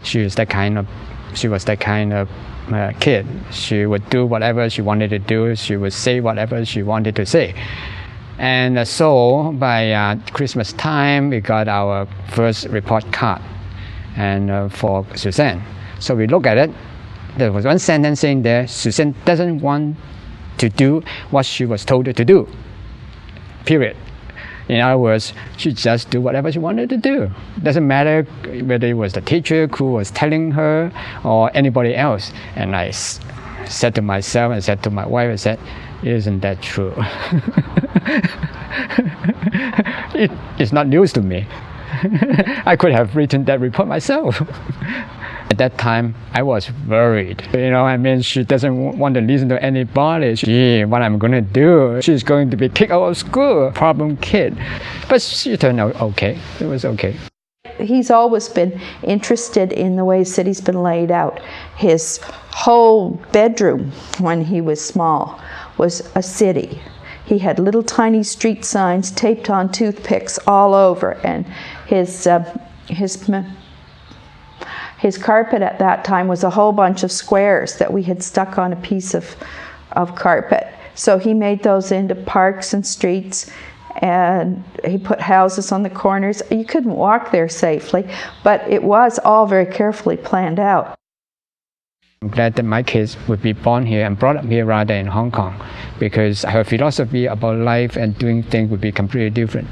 She was that kind of kid. She would do whatever she wanted to do. She would say whatever she wanted to say. And so by Christmas time, we got our first report card and for Suzanne. So we look at it. There was one sentence saying there, Suzanne doesn't want to do what she was told to do, period. In other words, she just do whatever she wanted to do. Doesn't matter whether it was the teacher who was telling her or anybody else. And I said to myself and said to my wife, I said, isn't that true? It's not news to me. I could have written that report myself. At that time, I was worried. She doesn't want to listen to anybody. Gee, what I'm going to do? She's going to be kicked out of school. Problem kid. But she turned out okay. It was okay. He's always been interested in the way the city's been laid out. His whole bedroom, when he was small, was a city. He had little tiny street signs taped on toothpicks all over, and his carpet at that time was a whole bunch of squares that we had stuck on a piece of carpet. So he made those into parks and streets, and he put houses on the corners. You couldn't walk there safely, but it was all very carefully planned out. I'm glad that my kids would be born here and brought up here rather than in Hong Kong, because her philosophy about life and doing things would be completely different.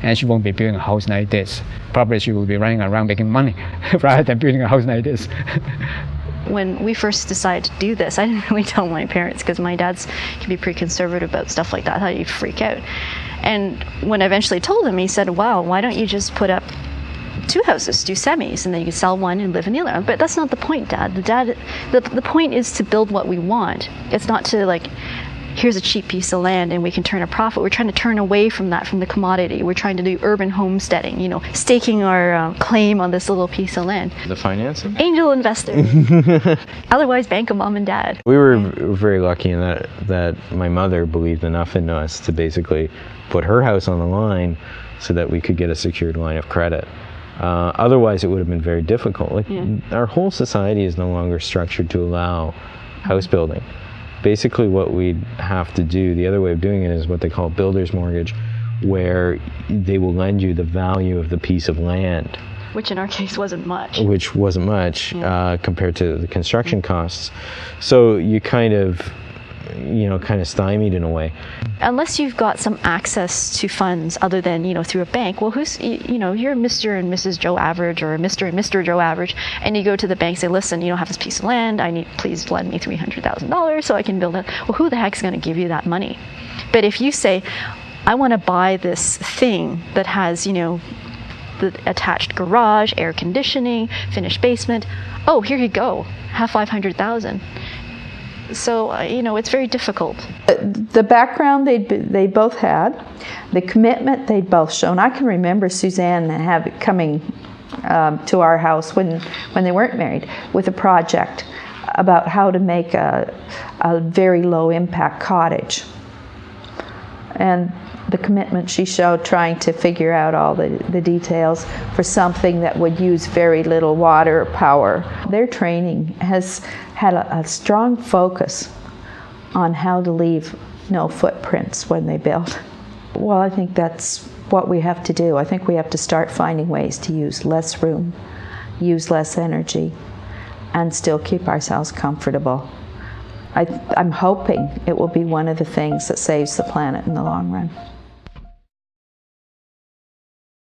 And she won't be building a house like this. Probably she will be running around making money rather than building a house like this. When we first decided to do this, I didn't really tell my parents, because my dad's can be pretty conservative about stuff like that. I thought he'd freak out. And when I eventually told him, he said, "Wow, why don't you just put up 2 houses, 2 semis, and then you can sell one and live in the other." But that's not the point, Dad. The point is to build what we want. It's not to here's a cheap piece of land and we can turn a profit. We're trying to turn away from that, from the commodity. We're trying to do urban homesteading, staking our claim on this little piece of land. The financing? Angel investor. Otherwise, bank of Mom and Dad. We were very lucky in that my mother believed enough in us to basically put her house on the line so that we could get a secured line of credit. Otherwise, it would have been very difficult. Our whole society is no longer structured to allow house building. Basically, what we'd have to do, the other way of doing it is what they call builder's mortgage, where they will lend you the value of the piece of land. Which in our case wasn't much. Which wasn't much compared to the construction costs. So you kind of stymied in a way. Unless you've got some access to funds other than, through a bank, well, you're Mr. and Mrs. Joe Average or Mr. and Mr. Joe Average, and you go to the bank and say, listen, I have this piece of land, please lend me $300,000 so I can build it. Well, who the heck's going to give you that money? But if you say, I want to buy this thing that has, the attached garage, air conditioning, finished basement, oh, here you go, have $500,000. So, it's very difficult. The background they both had, the commitment they'd both shown. I can remember Suzanne coming to our house when they weren't married with a project about how to make a very low impact cottage. And the commitment she showed trying to figure out all the details for something that would use very little water or power. Their training has had a strong focus on how to leave no footprints when they build. Well, I think that's what we have to do. I think we have to start finding ways to use less room, use less energy, and still keep ourselves comfortable. I'm hoping it will be one of the things that saves the planet in the long run.